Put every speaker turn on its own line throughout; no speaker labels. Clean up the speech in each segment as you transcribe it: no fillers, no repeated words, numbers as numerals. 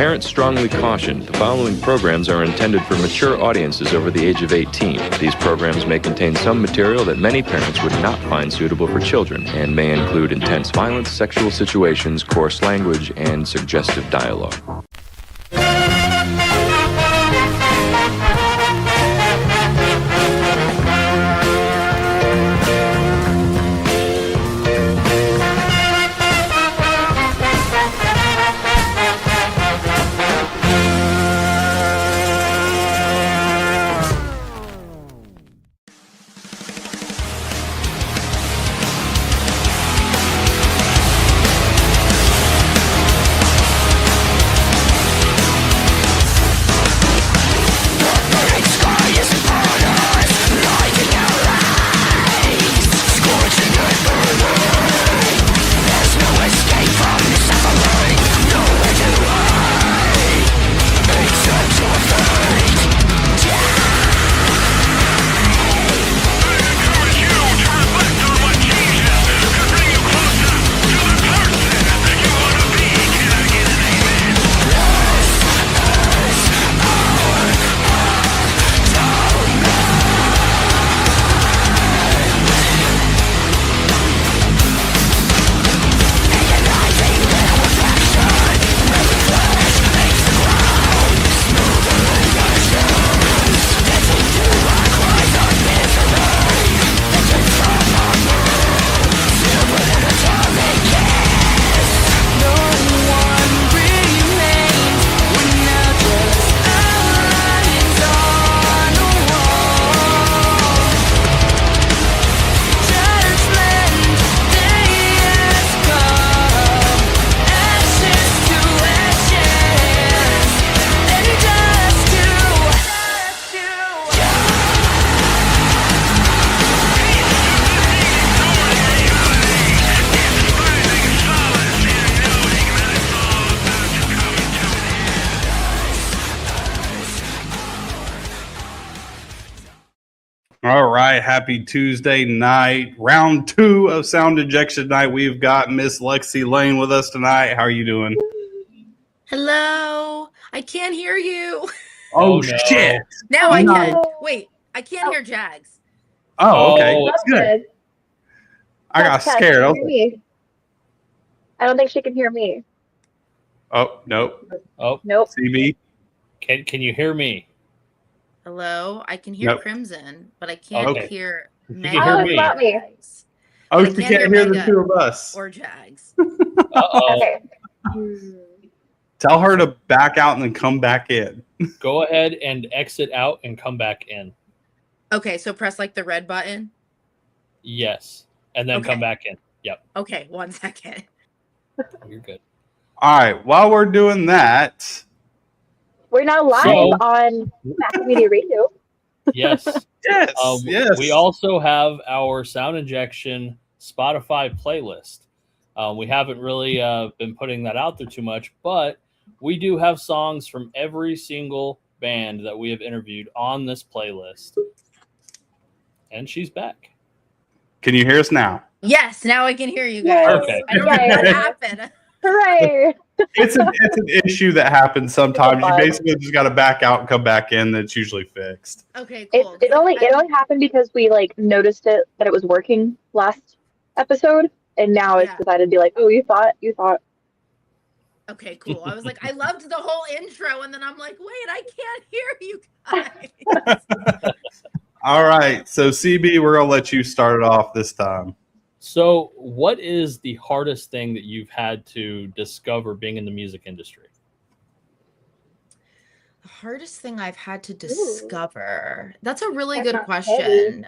Parents strongly caution the following programs are intended for mature audiences over the age of 18. These programs may contain some material that many parents would not find suitable for children and may include intense violence, sexual situations, coarse language, and suggestive dialogue.
All right, happy Tuesday night, round 2 of Sound Injection Night. We've got Miss Lexi Layne with us tonight. How are you doing?
Hello, I can't hear you.
Oh, no. Shit!
Now I can. Wait, I can't hear Jags.
Oh, okay.
That's good.
I got scared.
I don't think she can hear me.
Oh, nope.
Oh,
Nope.
CB?
Can you hear me?
Hello, I can hear
Nope.
Crimson, but I can't
Okay.
hear
You
Mega
can hear
or
me.
Not me.
Jags.
Oh,
I
you
can't
can't
hear
hear the
Mega
two of us.
or Jags.
Uh-oh.
Okay.
Tell her to back out and then come back in.
Go ahead and exit out and come back in.
Okay, so press like the red button.
Yes. And then
Okay.
come back in. Yep.
Okay, 1 second.
You're good.
All right, while we're doing that,
We're now live on Mac Media Radio.
Yes.
yes, yes.
We also have our Sound Injection Spotify playlist. We haven't really been putting that out there too much, but we do have songs from every single band that we have interviewed on this playlist. And she's back.
Can you hear us now?
Yes, now I can hear you guys.
Okay.
I don't know what happened.
Hooray!
It's an issue that happens sometimes. You basically just got to back out and come back in. That's usually fixed.
Okay, cool.
It only happened because we noticed that it was working last episode, and now it's decided to be like, oh, you thought.
Okay, cool. I was like, I loved the whole intro, and then I'm like, wait, I can't hear you guys.
All right, so CB, we're gonna let you start it off this time.
So, what is the hardest thing that you've had to discover being in the music industry?
The hardest thing I've had to discover. That's a really good question.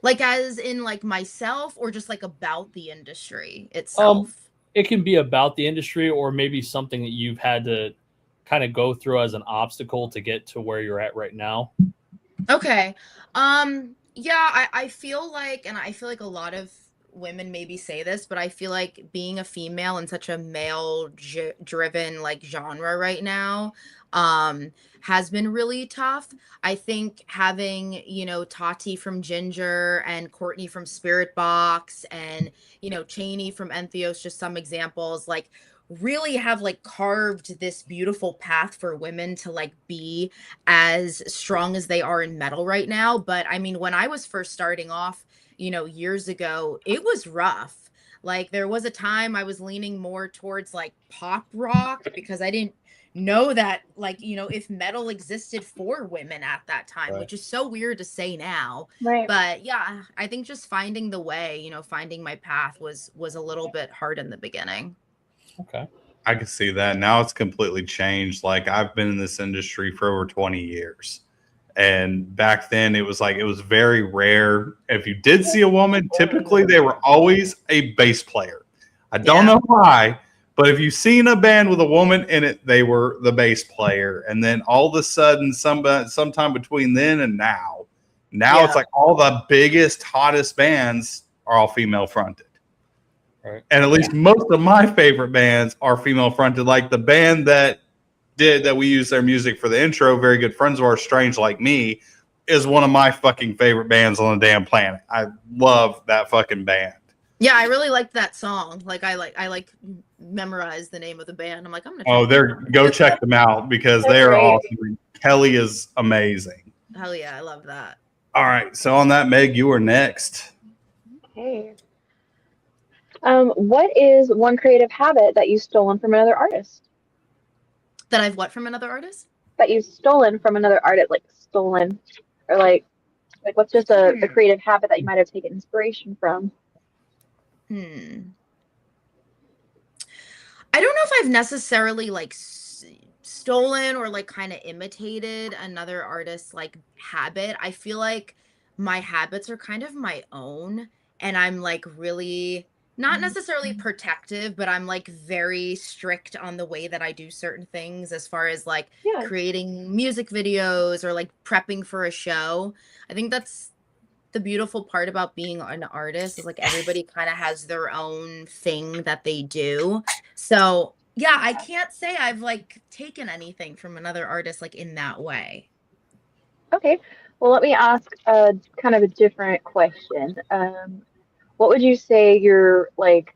Like as in like myself or just like about the industry itself?
It can be about the industry or maybe something that you've had to kind of go through as an obstacle to get to where you're at right now.
Okay. Yeah, I feel like, and I feel like a lot of women maybe say this, but I feel like being a female in such a male driven like genre right now has been really tough. I think having, you know, Tati from Ginger and Courtney from Spirit Box and, you know, Cheney from Entheos, just some examples, like really have like carved this beautiful path for women to like be as strong as they are in metal right now. But I mean, when I was first starting off, years ago, it was rough. Like there was a time I was leaning more towards like pop rock because I didn't know that like, if metal existed for women at that time,
Right.
which is so weird to say now.
Right.
But yeah, I think just finding the way, finding my path was a little bit hard in the beginning.
Okay.
I can see that. Now it's completely changed. Like I've been in this industry for over 20 years. And back then it was very rare. If you did see a woman, typically they were always a bass player. I don't know why, but if you've seen a band with a woman in it, they were the bass player. And then all of a sudden, sometime between then and now it's like all the biggest, hottest bands are all female fronted.
Right.
And at least most of my favorite bands are female fronted. Like the band that we use their music for the intro, very good friends of ours, Strange Like Me, is one of my fucking favorite bands on the damn planet. I love that fucking band.
Yeah, I really liked that song. Like I memorized the name of the band. I'm like, I'm gonna
Go check them out because they're awesome. Kelly is amazing.
Hell yeah, I love that.
All right, so on that, Meg, you are next.
Okay. What is one creative habit that you've stolen from another artist?
That I've what from another artist?
That you've stolen from another artist, like stolen, or like what's just a creative habit that you might have taken inspiration from?
I don't know if I've necessarily like stolen or like kind of imitated another artist's like habit. I feel like my habits are kind of my own, and I'm like really not necessarily protective, but I'm like very strict on the way that I do certain things as far as like creating music videos or like prepping for a show. I think that's the beautiful part about being an artist is like everybody kind of has their own thing that they do. So yeah, I can't say I've like taken anything from another artist like in that way.
Okay, well, let me ask a kind of a different question. What would you say you're like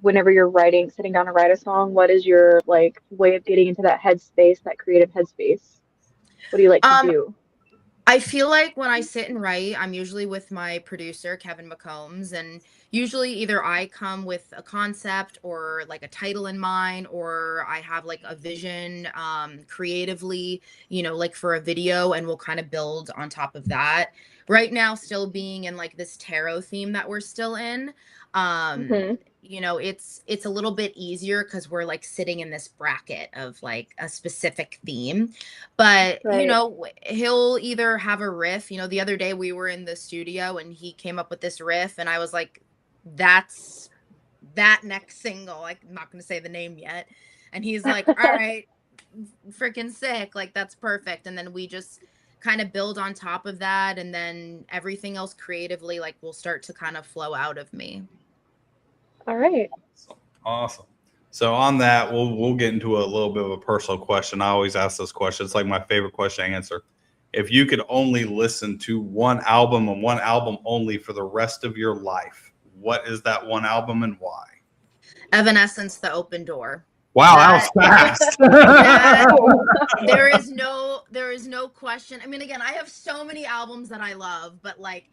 whenever you're sitting down to write a song, what is your like way of getting into that headspace, that creative headspace? What do you like to do?
I feel like when I sit and write, I'm usually with my producer, Kevin McCombs, and usually either I come with a concept or like a title in mind, or I have like a vision creatively, like for a video, and we'll kind of build on top of that. Right now, still being in like this tarot theme that we're still in. It's a little bit easier because we're like sitting in this bracket of like a specific theme, but he'll either have a riff. The other day we were in the studio and he came up with this riff and I was like, that's that next single. Like, I'm not going to say the name yet. And he's like, all right, freaking sick. Like, that's perfect. And then we just kind of build on top of that. And then everything else creatively, like, will start to kind of flow out of me.
All right.
Awesome. So on that, we'll get into a little bit of a personal question. I always ask this question. It's like my favorite question to answer. If you could only listen to one album and one album only for the rest of your life, what is that one album and why?
Evanescence, The Open Door.
Wow, that was fast.
There is no question. I mean, again, I have so many albums that I love, but like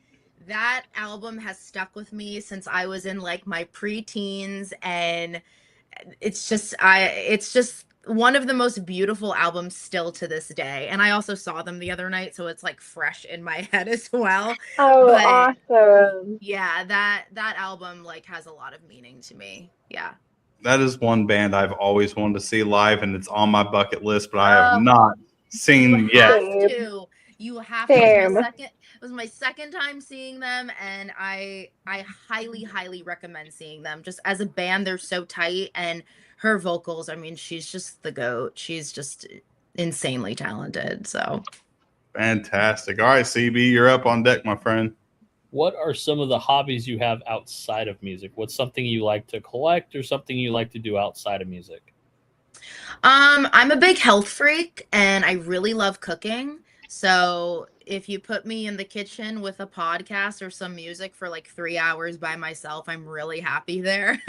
that album has stuck with me since I was in like my pre-teens, and it's just one of the most beautiful albums still to this day. And I also saw them the other night, so it's like fresh in my head as well.
Oh, awesome.
Yeah, that album like has a lot of meaning to me. Yeah.
That is one band I've always wanted to see live, and it's on my bucket list, but I have not seen yet.
You have to. It was my second time seeing them, and I highly, highly recommend seeing them. Just as a band, they're so tight, and her vocals, I mean, she's just the GOAT. She's just insanely talented. So
fantastic. All right, CB, you're up on deck, my friend.
What are some of the hobbies you have outside of music? What's something you like to collect or something you like to do outside of music?
I'm a big health freak and I really love cooking. So if you put me in the kitchen with a podcast or some music for like 3 hours by myself, I'm really happy there.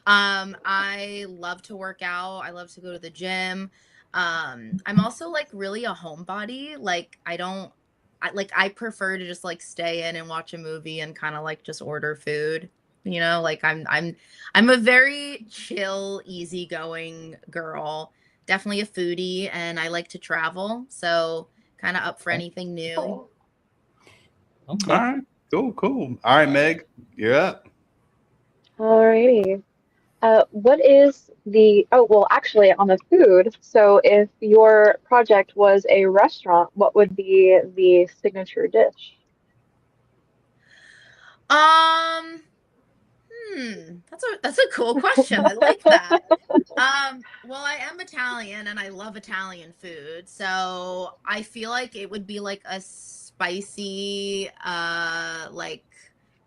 I love to work out. I love to go to the gym. I'm also like really a homebody. Like I prefer to just like stay in and watch a movie and kind of like just order food. Like I'm a very chill, easygoing girl. Definitely a foodie, and I like to travel. So kind of up for anything new.
All
Okay.
right. Cool. All right, Meg, you're up.
Alrighty. What is well, actually, on the food, so if your project was a restaurant, what would be the signature dish?
Um, that's a cool question. I like that. Well, I am Italian and I love Italian food, so I feel like it would be like a spicy, like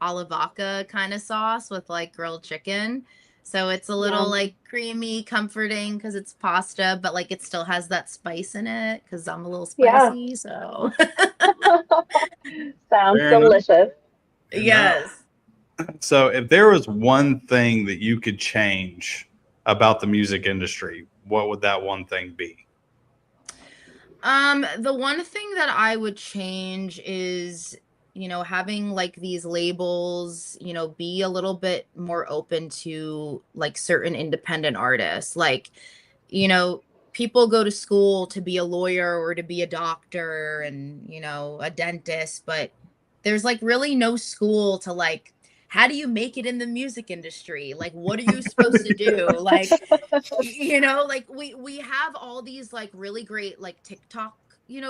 alla vodka kind of sauce with like grilled chicken. So it's a little
Yum.
like creamy, comforting because it's pasta, but like it still has that spice in it because I'm a little
Yeah.
spicy. So
Sounds
Fair enough.
delicious.
yes.
So, if there was one thing that you could change about the music industry, what would that one thing be?
The one thing that I would change is, having like these labels, be a little bit more open to like certain independent artists. Like, people go to school to be a lawyer or to be a doctor and, a dentist, but there's like really no school to like, how do you make it in the music industry? Like, what are you supposed to do? Like, like we have all these like really great like TikTok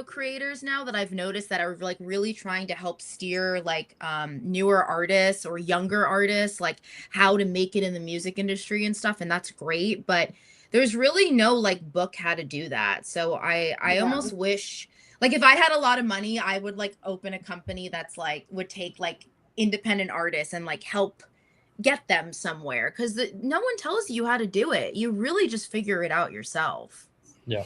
creators now that I've noticed that are like really trying to help steer like newer artists or younger artists like how to make it in the music industry and stuff, and that's great, but there's really no like book how to do that. So I
Yeah.
almost wish like if I had a lot of money, I would like open a company that's like would take like independent artists and like help get them somewhere because no one tells you how to do it. You really just figure it out yourself.
Yeah.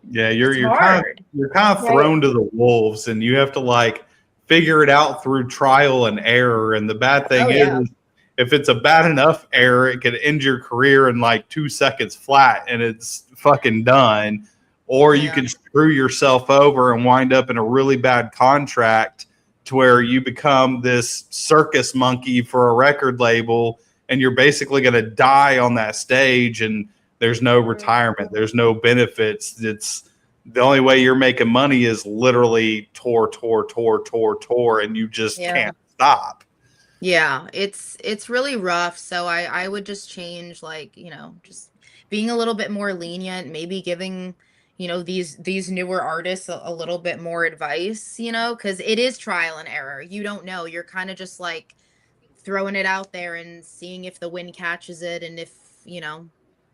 Yeah,
It's
you're
hard.
kind of
Right.
thrown to the wolves, and you have to like figure it out through trial and error. And the bad thing
Oh,
is,
yeah.
if it's a bad enough error, it could end your career in like 2 seconds flat, and it's fucking done. Or you
Yeah.
can screw yourself over and wind up in a really bad contract to where you become this circus monkey for a record label, and you're basically going to die on that stage. And there's no retirement. There's no benefits. It's the only way you're making money is literally tour, and you just
Yeah.
can't stop.
Yeah, it's really rough. So I would just change like, just being a little bit more lenient, maybe giving, these newer artists a little bit more advice, because it is trial and error. You don't know. You're kind of just like throwing it out there and seeing if the wind catches it and if,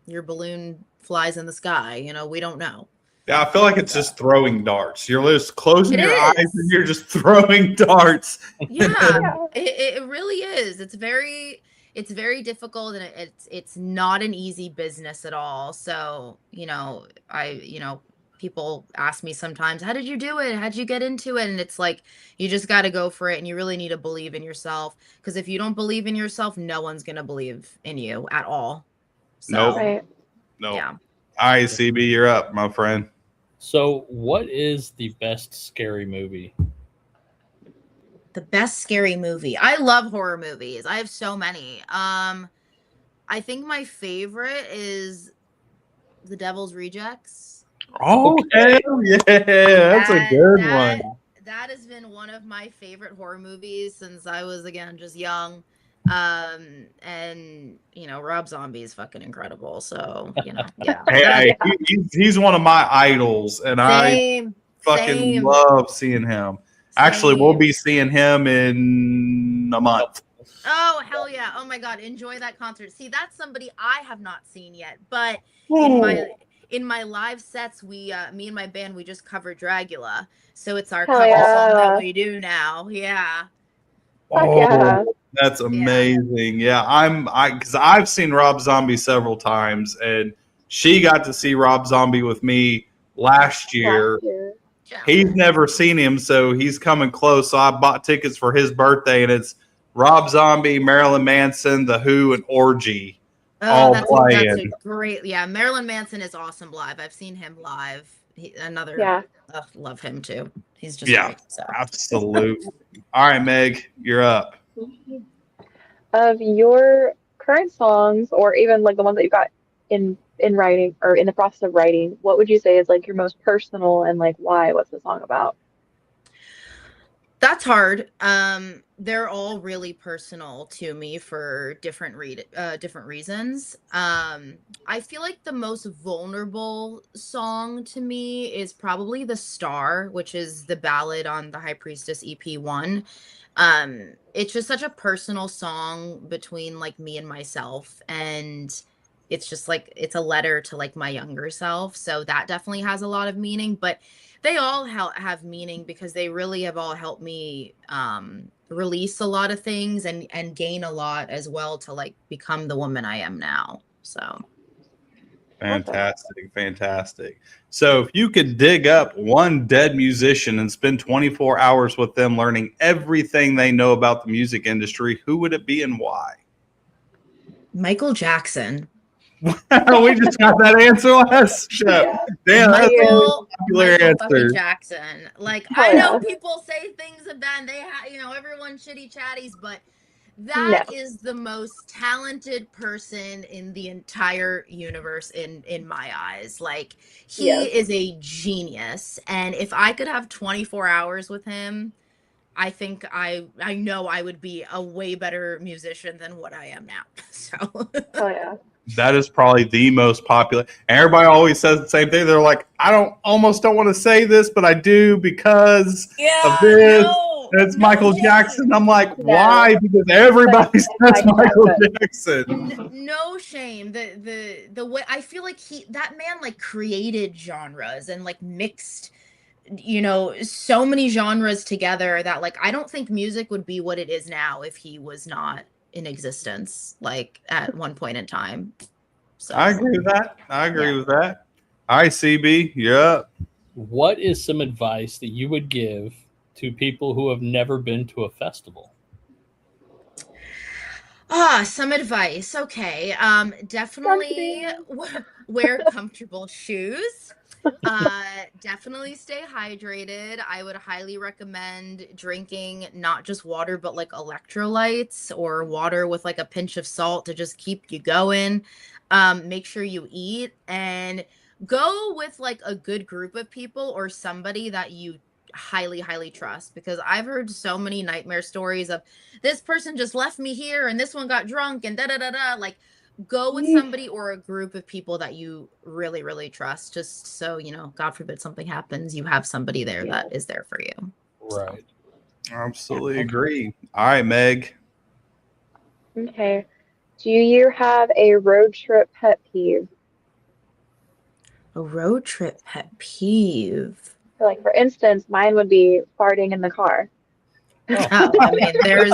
your balloon flies in the sky, we don't know.
Yeah, I feel like it's just throwing darts. You're just closing
It
your eyes
is.
and you're just throwing darts.
Yeah,
Yeah.
it really is. It's very difficult and it's not an easy business at all. So, people ask me sometimes, how did you do it? How'd you get into it? And it's like, you just got to go for it and you really need to believe in yourself. Because if you don't believe in yourself, no one's going to believe in you at all. So,
Nope.
Right.
No.
yeah.
All right, CB, you're up, my friend.
So, what is the best scary movie?
The best scary movie. I love horror movies. I have so many. I think my favorite is The Devil's Rejects.
Oh,
Okay.
hell yeah. That's a good one.
That has been one of my favorite horror movies since I was, again, just young. And Rob Zombie is fucking incredible. So, yeah.
Hey, he's one of my idols, and I
Same.
fucking
Same.
love seeing him. Actually, we'll
Same.
be seeing him in a month.
Oh, hell yeah. Oh my God. Enjoy that concert. See, that's somebody I have not seen yet, but in my live sets, me and my band, we just covered Dragula. So it's our
Hell
cover song
yeah.
that we do now. Yeah.
Heck yeah.
That's amazing. Yeah, because I've seen Rob Zombie several times, and she got to see Rob Zombie with me last year.
Last year.
He's never seen him, so he's coming close. So I bought tickets for his birthday, and it's Rob Zombie, Marilyn Manson, The Who, and Orgy all playing.
That's a great. Yeah, Marilyn Manson is awesome live. I've seen him live. Love him too. He's just great. So.
Absolutely. All right, Meg, you're up.
Of your current songs, or even like the ones that you got in writing or in the process of writing, what would you say is like your most personal and like why? What's the song about?
That's hard. They're all really personal to me for different reasons. I feel like the most vulnerable song to me is probably The Star, which is the ballad on the High Priestess EP1. It's just such a personal song between like me and myself, and it's just like it's a letter to like my younger self. So that definitely has a lot of meaning, but they all have meaning because they really have all helped me release a lot of things and gain a lot as well to like become the woman I am now. So
fantastic. So if you could dig up one dead musician and spend 24 hours with them learning everything they know about the music industry, who would it be and why?
Michael Jackson.
We just got that answer last show. Damn, that's a popular answer.
Jackson. Like, I know people say things about everyone chitty chatties, but that is the most talented person in the entire universe in my eyes. Like, he is a genius, and if I could have 24 hours with him, I think I know I would be a way better musician than what I am now. So.
That is probably the most popular. And everybody always says the same thing. They're like, almost don't want to say this, but I do because of this. It's Michael Jackson. I'm like, why? Because everybody says Michael Jackson.
No shame. The way I feel like that man like created genres and like mixed, so many genres together that like I don't think music would be what it is now if he was not in existence like at one point in time. So
I agree with that. All right, CB, you're up.
What is some advice that you would give to people who have never been to a festival?
Some advice. Okay. Definitely wear comfortable shoes. Definitely stay hydrated. I would highly recommend drinking not just water, but like electrolytes or water with like a pinch of salt to just keep you going. Make sure you eat and go with like a good group of people or somebody that you highly trust, because I've heard so many nightmare stories of this person just left me here and this one got drunk and like go with somebody or a group of people that you really trust, just so God forbid something happens, you have somebody there that is there for you.
Right.
So. Absolutely agree. All right, Meg.
Okay. Do you have a road trip pet peeve?
A road trip pet peeve.
So, like, for instance, mine would be farting in the car.
Oh, I mean, there's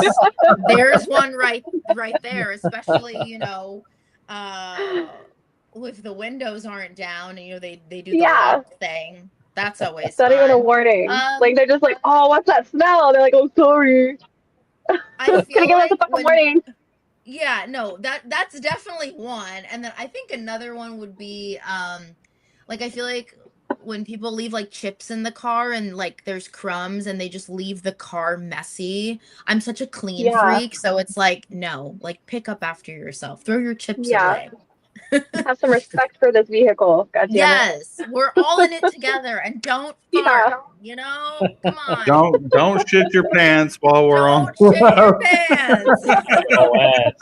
one right there, especially if the windows aren't down and they do the lock thing. That's always
it's not even a warning. Like they're just like, oh, what's that smell? They're like, oh, sorry.
I feel
like a warning.
Yeah, no, that's definitely one. And then I think another one would be like I feel like when people leave like chips in the car and like there's crumbs and they just leave the car messy. I'm such a clean freak, so it's like, no, like pick up after yourself. Throw your chips away.
Have some respect for this vehicle.
Yes, we're all in it together, and don't fart. Come on.
Don't shit your pants while we're on.
Don't shit your pants.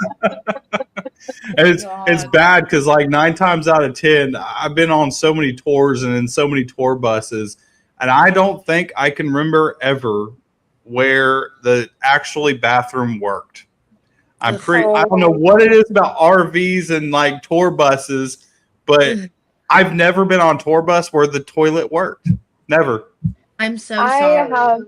It's bad because like 9 times out of 10, I've been on so many tours and in so many tour buses, and I don't think I can remember ever where the actually bathroom worked. I don't know what it is about RVs and like tour buses, but I've never been on a tour bus where the toilet worked. Never.
I'm so sorry.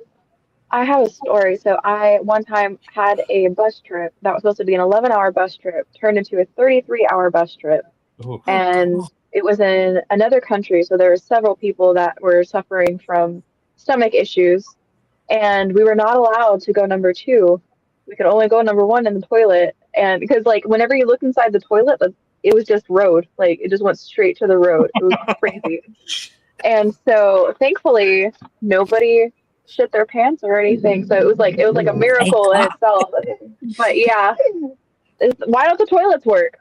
I have a story. So I one time had a bus trip that was supposed to be an 11-hour bus trip turned into a 33-hour bus trip.
Ooh.
And it was in another country. So there were several people that were suffering from stomach issues, and we were not allowed to go number 2. We could only go number 1 in the toilet, and because like whenever you look inside the toilet, it was just road, like it just went straight to the road. It was crazy. And so thankfully nobody shit their pants or anything. So it was like a miracle in itself. But yeah, why don't the toilets work?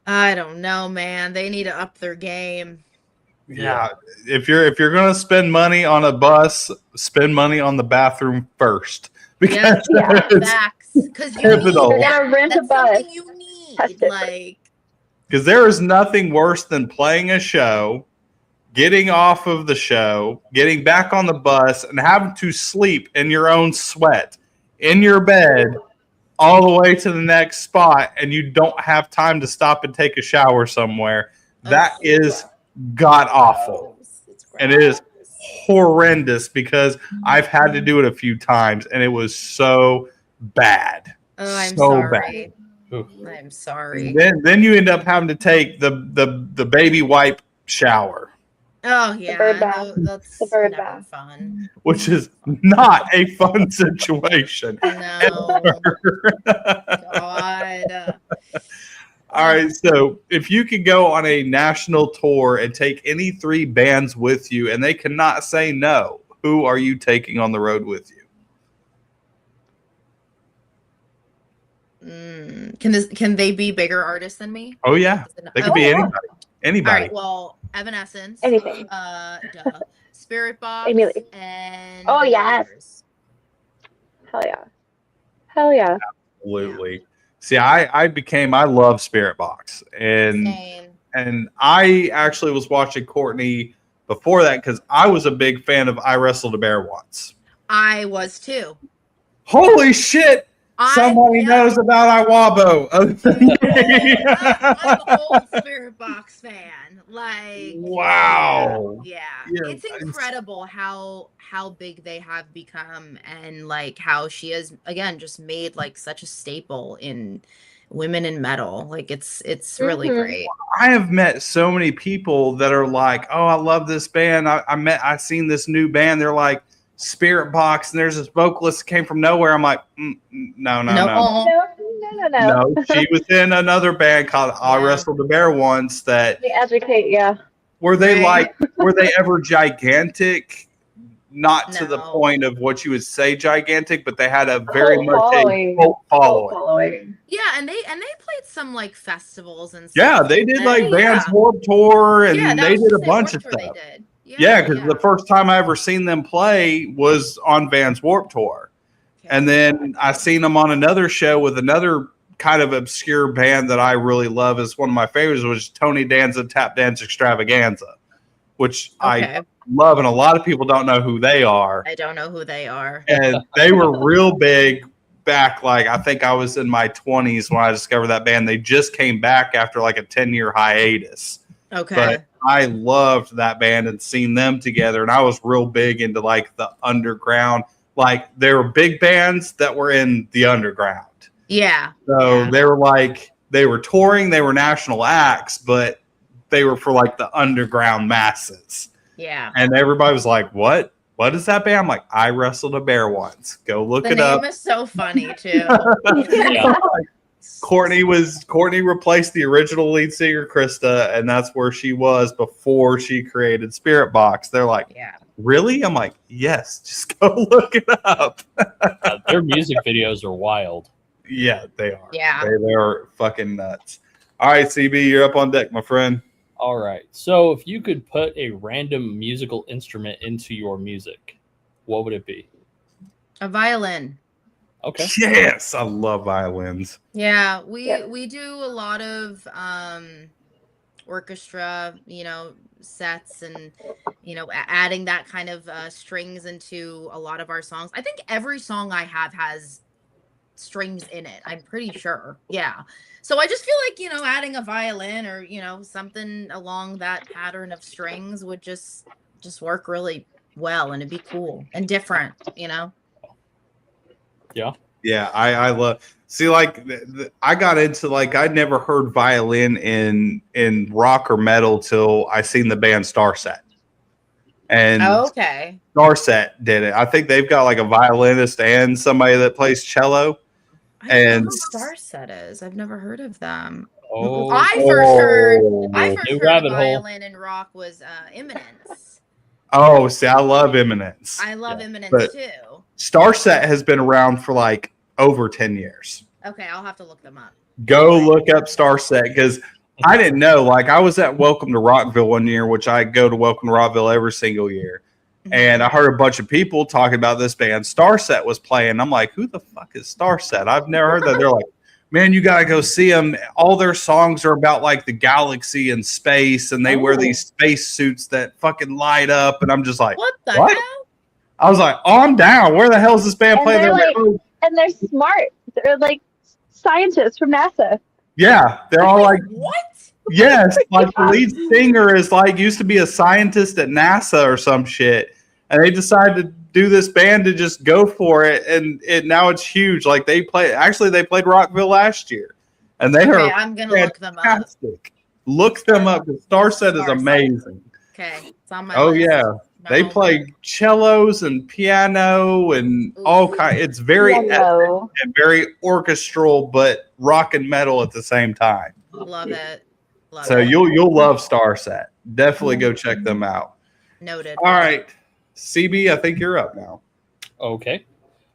I don't know, man. They need to up their game.
Yeah, if you're gonna spend money on a bus, spend money on the bathroom first, because
facts. Because you need
pivotal.
that.
Rent a
That's
bus.
something you need. Like,
because there is nothing worse than playing a show, getting off of the show, getting back on the bus, and having to sleep in your own sweat in your bed all the way to the next spot, and you don't have time to stop and take a shower somewhere. That is god awful, and it is horrendous because I've had to do it a few times, and it was so bad.
oh, I'm
so
sorry.
bad.
I'm sorry.
Then you end up having to take the baby wipe shower,
Oh yeah,
The bird bath.
that's
The bird
never
bath.
fun.
which is not a fun situation.
No, God.
All right, so if you could go on a national tour and take any 3 bands with you and they cannot say no, who are you taking on the road with you?
Can they be bigger artists than me?
Oh yeah, they could be
yeah.
anybody. Anybody.
All right. Well, Evanescence.
Anything.
Duh. Spirit Box.
Emily.
And
Oh, yes. Hell yeah. Hell yeah.
Absolutely. See, I love Spirit Box, and
Same.
and I actually was watching Courtney before that because I was a big fan of I Wrestled a Bear Once.
I was too.
Holy shit! Somebody knows about Iwabo.
I'm an old Spirit Box fan. Like,
Wow.
Yeah.
Yeah,
It's incredible how big they have become, and like how she has again just made like such a staple in women in metal. Like it's really great.
I have met so many people that are like, "Oh, I love this band. I seen this new band. They're like Spirit Box, and there's this vocalist that came from nowhere." I'm like, no. No, she was in another band called I Wrestled a Bear Once. That
They educate, yeah.
were they were they ever gigantic? Not to the
No.
point of what you would say gigantic, but they had a very
Cult
much
following.
a cult following.
Yeah, and they played some like festivals and stuff.
Yeah, they did like
Yeah.
Vans Warped Tour, and
Yeah, that
they
was
did
the
a
same
bunch
Warped
of
Tour
stuff.
they did.
Yeah, because the first time I ever seen them play was on Vans Warped Tour.
Okay.
And then I seen them on another show with another kind of obscure band that I really love. Is one of my favorites, was Tony Danza Tap Dance Extravaganza, which I love, and a lot of people don't know who they are.
I don't know who they are.
And they were real big back, like I think I was in my 20s when I discovered that band. They just came back after like a 10-year hiatus.
Okay.
But I loved that band and seen them together, and I was real big into like the underground. Like there were big bands that were in the underground.
Yeah.
So they were touring, they were national acts, but they were for like the underground masses.
Yeah.
And everybody was like, "What? What is that band?" I'm like, "I Wrestled a Bear Once. Go look
The
it up."
name is so funny too.
Courtney replaced the original lead singer Krista, and that's where she was before she created Spirit Box. They're like,
Yeah.
"Really?" I'm like, "Yes, just go look it up."
Their music videos are wild.
Yeah, they are.
Yeah.
They are fucking nuts. All right, CB, you're up on deck, my friend.
All right. So if you could put a random musical instrument into your music, what would it be?
A violin.
Okay.
Yes, I love violins.
Yeah, we do a lot of orchestra, sets, and adding that kind of strings into a lot of our songs. I think every song I have has strings in it. I'm pretty sure. Yeah. So I just feel like, adding a violin or, something along that pattern of strings would just work really well, and it'd be cool and different,
Yeah.
Yeah, I love. See, like I got into I'd never heard violin in rock or metal till I seen the band Starset. and
Okay.
Starset did it. I think they've got like a violinist and somebody that plays cello.
I don't
And
know who Starset is. I've never heard of them.
Oh,
I first heard
New
a
rabbit hole.
violin in rock was Eminence.
Oh, see, I love Eminence.
I love
Yeah.
Eminence
But-
too.
Starset has been around for like over 10 years.
Okay, I'll have to look them up.
Go look up Starset because I didn't know. Like, I was at Welcome to Rockville one year, which I go to Welcome to Rockville every single year. And I heard a bunch of people talking about this band. Starset was playing. I'm like, who the fuck is Starset? I've never heard that. They're like, man, you got to go see them. All their songs are about like the galaxy and space, and they wear these space suits that fucking light up. And I'm just like,
What the
what?
hell?
I was like, oh, I'm down. Where the hell is this band
And
playing?
they're
They're
like-
oh,
And they're smart. They're like scientists from NASA.
yeah, they're all like,
What?
yes, like the lead singer is like used to be a scientist at NASA or some shit, and they decided to do this band to just go for it, and now it's huge. Like they played Rockville last year, and they
Okay,
are
I'm gonna look them up.
fantastic. Look them up. The Starset is
Starset.
amazing.
Okay, it's on my
Oh
list.
yeah,
My
they
homework.
play cellos and piano and all kind. It's very
Yellow.
and very orchestral, but rock and metal at the same time.
Love it. Love
So
it.
you'll love Starset. Definitely go check them out.
Noted.
All right, CB, I think you're up now.
Okay.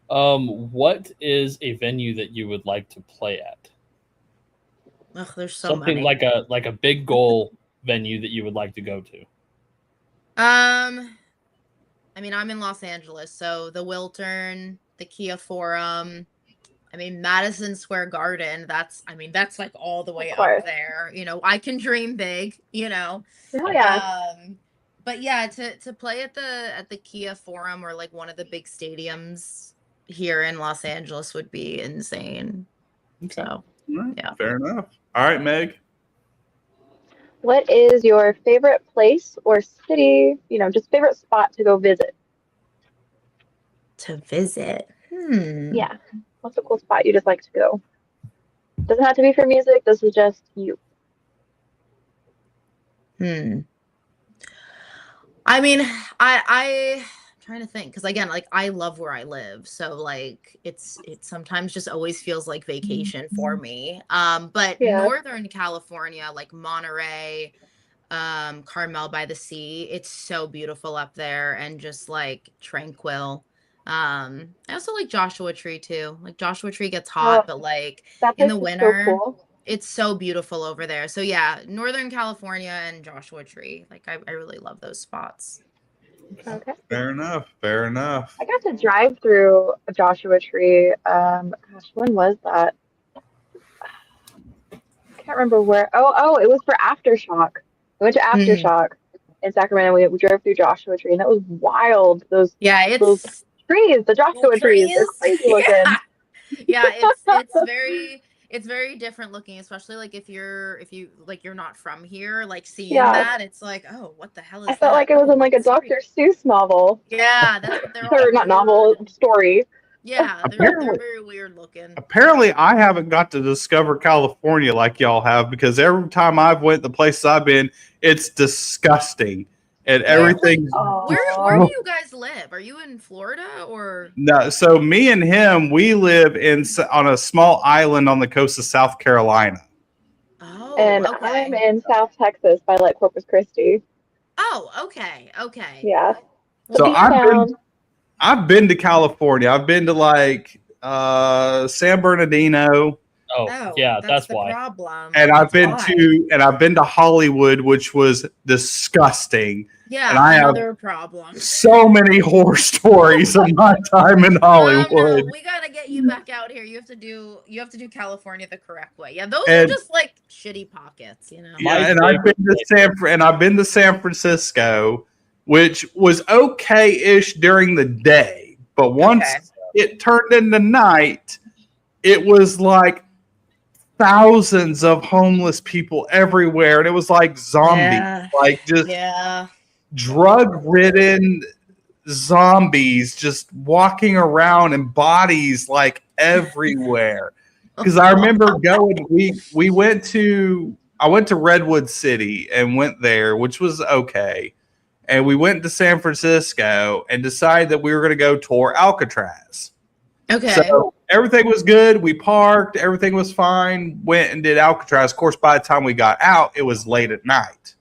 What is a venue that you would like to play at?
Ugh, there's so
Something
many.
like a big goal venue that you would like to go to.
I mean, I'm in Los Angeles, so the Wiltern, the Kia Forum, I mean, Madison Square Garden, that's like all the way
Of course.
up there. You know, I can dream big, you know.
Oh yeah.
But yeah, to play at the Kia Forum or like one of the big stadiums here in Los Angeles would be insane.
Okay.
So
All right,
Yeah.
fair enough. All right, Meg.
What is your favorite place or city, just favorite spot to go visit?
to visit.
Yeah. What's a cool spot you just like to go? Doesn't have to be for music. This is just you.
I mean, I'm trying to think because again, like I love where I live, so like it sometimes just always feels like vacation for me. But
Yeah.
Northern California, like Monterey, Carmel by the Sea, it's so beautiful up there and just like tranquil. I also like Joshua Tree too. Like Joshua Tree gets hot, but like
That
in
place
the
is
winter,
so cool.
it's so beautiful over there. So yeah, Northern California and Joshua Tree. Like I really love those spots.
Okay.
Fair enough. Fair enough.
I got to drive through a Joshua Tree. Gosh, when was that? I can't remember where. Oh, it was for Aftershock. We went to Aftershock in Sacramento. We drove through Joshua Tree, and that was wild. Those
Yeah,
those
it's
trees, the Joshua trees, they're crazy looking.
yeah, it's very different looking, especially like if you're not from here, like seeing
Yeah.
that, it's like, oh, what the hell is
I felt
that?
like it was in like a
It's pretty-
Dr. Seuss novel.
Yeah, that's what they're all
Or not novel,
weird.
story.
Yeah, they're very weird looking.
Apparently, I haven't got to discover California like y'all have because every time I've went, the places I've been, it's disgusting and everything.
Oh.
Where do you guys live? Are you in Florida or?
No, so me and him, we live on a small island on the coast of South Carolina.
Oh,
And
okay.
I'm in South Texas by like Corpus Christi.
Oh, okay.
Yeah.
So
Beach
I've
town.
been to California. I've been to like San Bernardino,
Oh, yeah, that's
the
why.
problem.
and I've
That's
been to Hollywood, which was disgusting.
yeah,
and I have-
another problem.
So many horror stories of my time in Hollywood.
No, we gotta get you back out here. You have to do California the correct way. Yeah, those are
And-
just like shitty pockets, you know.
Yeah,
My
and I've been to
favorite
I've been to San Francisco, which was okay-ish during the day, but once
Okay.
it turned into night, it was like thousands of homeless people everywhere, and it was like zombies,
Yeah.
like just
Yeah.
drug-ridden zombies just walking around and bodies like everywhere. Because I remember going, I went to Redwood City and went there, which was okay. and we went to San Francisco and decided that we were going to go tour Alcatraz.
Okay.
So everything was good. We parked. Everything was fine. Went and did Alcatraz. Of course, by the time we got out, it was late at night.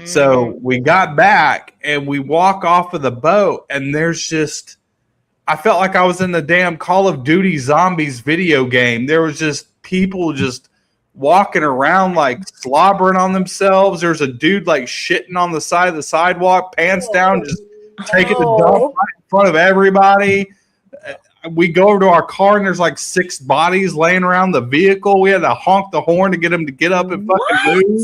So we got back and we walk off of the boat, and there's just, I felt like I was in the damn Call of Duty Zombies video game. There was just people just walking around like slobbering on themselves. There's a dude like shitting on the side of the sidewalk, pants down, just taking a dump right in front of everybody. We go over to our car and there's like 6 bodies laying around the vehicle. We had to honk the horn to get them to get up and fucking move.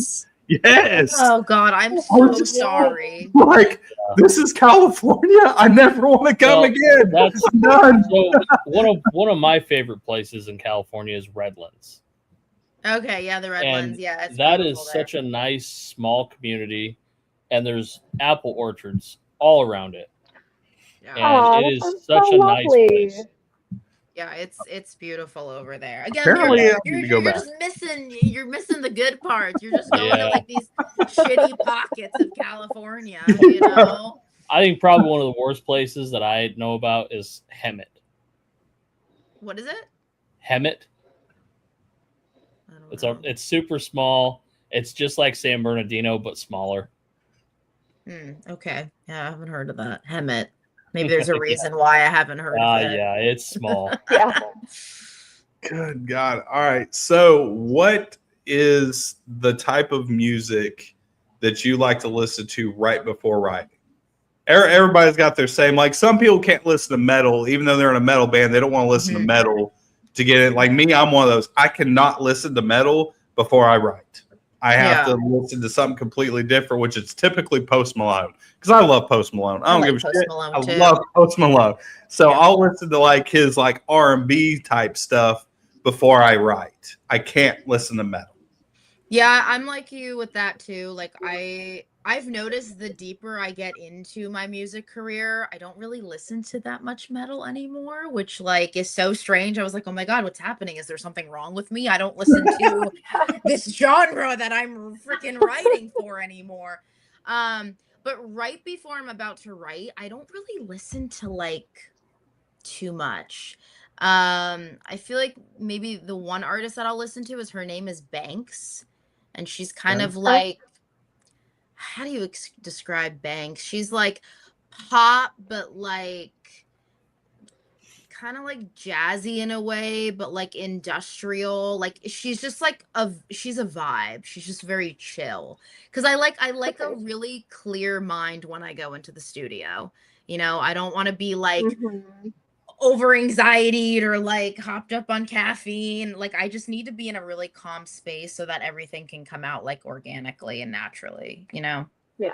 Yes.
Oh God, I'm so sorry.
Like, this is California. I never want to come again.
That's
done.
So one of my favorite places in California is Redlands.
Okay, yeah, the Redlands. Yeah, it's
that is
there.
such a nice small community, and there's apple orchards all around it.
Yeah.
And it is such a nice place.
Yeah, it's beautiful over there. Again,
Apparently,
you're just missing the good parts. You're just going to like these shitty pockets of California, you know.
I think probably one of the worst places that I know about is Hemet.
What is it?
Hemet. It's super small. It's just like San Bernardino but smaller.
Okay. Yeah, I haven't heard of that. Hemet. Maybe there's a reason why I haven't heard of it.
Yeah, it's small.
Yeah.
Good God. All right. So what is the type of music that you like to listen to right before writing? Everybody's got their same. Like, some people can't listen to metal, even though they're in a metal band. They don't want to listen to metal to get it. Like me, I'm one of those. I cannot listen to metal before I write. I have to listen to something completely different, which is typically Post Malone, because I love Post Malone. I don't give a shit. I love Post Malone. So I'll listen to like his like R&B type stuff before I write. I can't listen to metal.
Yeah, I'm like you with that too. Like I've noticed the deeper I get into my music career, I don't really listen to that much metal anymore, which like is so strange. I was like, oh my God, what's happening? Is there something wrong with me? I don't listen to this genre that I'm freaking writing for anymore. But right before I'm about to write, I don't really listen to like too much. I feel like maybe the one artist that I'll listen to is, her name is Banks, and she's kind of like, how do you describe Banks? She's like pop, but like kind of like jazzy in a way, but like industrial. Like she's just like she's a vibe. She's just very chill. Because I like a really clear mind when I go into the studio. You know, I don't want to be like over anxiety or like hopped up on caffeine. Like I just need to be in a really calm space so that everything can come out like organically and naturally, you know?
Yeah.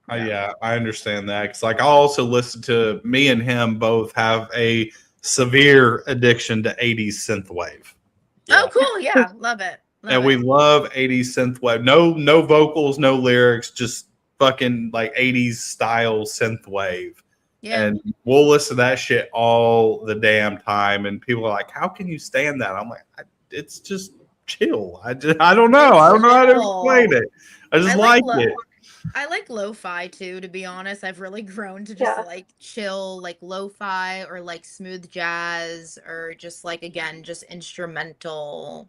Yeah, I understand that. Because like I also listen to, me and him both have a severe addiction to 80s synthwave.
Yeah. Oh, cool. Yeah. Love it.
We love 80s synthwave. No vocals, no lyrics, just fucking like 80s style synthwave. Yeah. And we'll listen to that shit all the damn time. And people are like, how can you stand that? I'm like, it's just chill. I don't know. I don't know how to explain it. I just like it.
I like lo-fi too, to be honest. I've really grown to just like chill, like lo-fi or like smooth jazz, or just like, again, just instrumental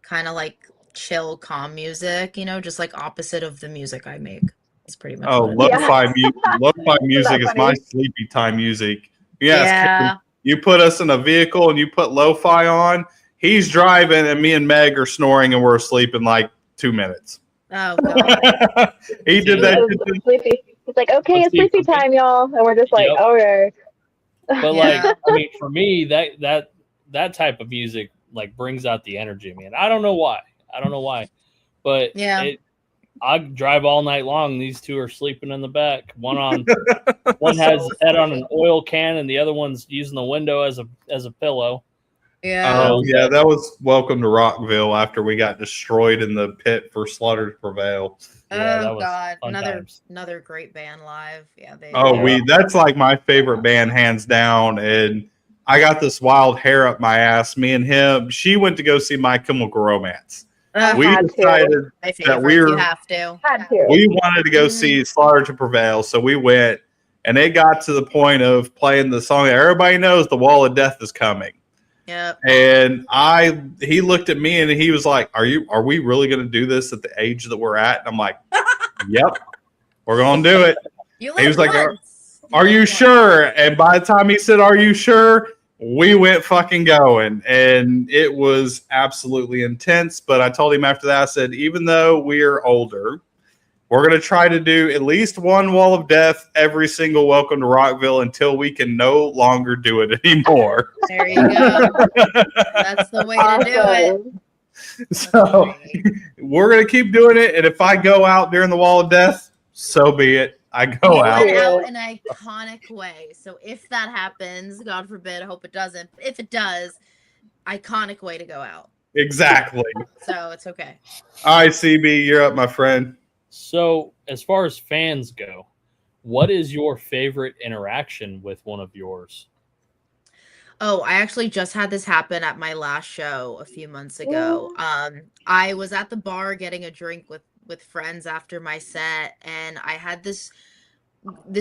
kind of like chill, calm music, you know, just like opposite of the music I make. It's pretty much
lo-fi music. Lo-fi music is my sleepy time music. Yes, you put us in a vehicle and you put lo-fi on, he's driving and me and Meg are snoring and we're asleep in like 2 minutes.
Oh God.
He did that.
It's like, okay, it's sleepy time, y'all. And we're just like, okay.
But like, I mean, for me, that type of music like brings out the energy, man. I don't know why. But I drive all night long. These two are sleeping in the back. One has his head on an oil can, and the other one's using the window as a pillow.
Yeah.
Oh yeah, that was Welcome to Rockville after we got destroyed in the pit for Slaughter to Prevail.
Oh God, another great band live. Yeah.
That's like my favorite band hands down. And I got this wild hair up my ass. Me and him. She went to go see My Chemical Romance. we
Had to.
decided
My
that
favorite. You have to.
Had to.
we wanted to go see Slaughter to Prevail, so we went, and it got to the point of playing the song that everybody knows, "The Wall of Death is Coming."
Yep.
And he looked at me and he was like, are we really going to do this at the age that we're at? And I'm like, yep, we're going to do it.
You
He was like,
once.
are you sure? And by the time he said, are you sure? We went fucking going, and it was absolutely intense. But I told him after that, I said, even though we're older, we're going to try to do at least one Wall of Death every single Welcome to Rockville until we can no longer do it anymore.
There you go. That's the way to do it.
So we're going to keep doing it. And if I go out during the Wall of Death, so be it. I go
You
out.
went out in an iconic way. So if that happens, God forbid, I hope it doesn't. If it does, iconic way to go out.
Exactly.
So it's okay.
All right, CB, you're up, my friend.
So, as far as fans go, what is your favorite interaction with one of yours?
Oh, I actually just had this happen at my last show a few months ago. I was at the bar getting a drink with friends after my set, and I had this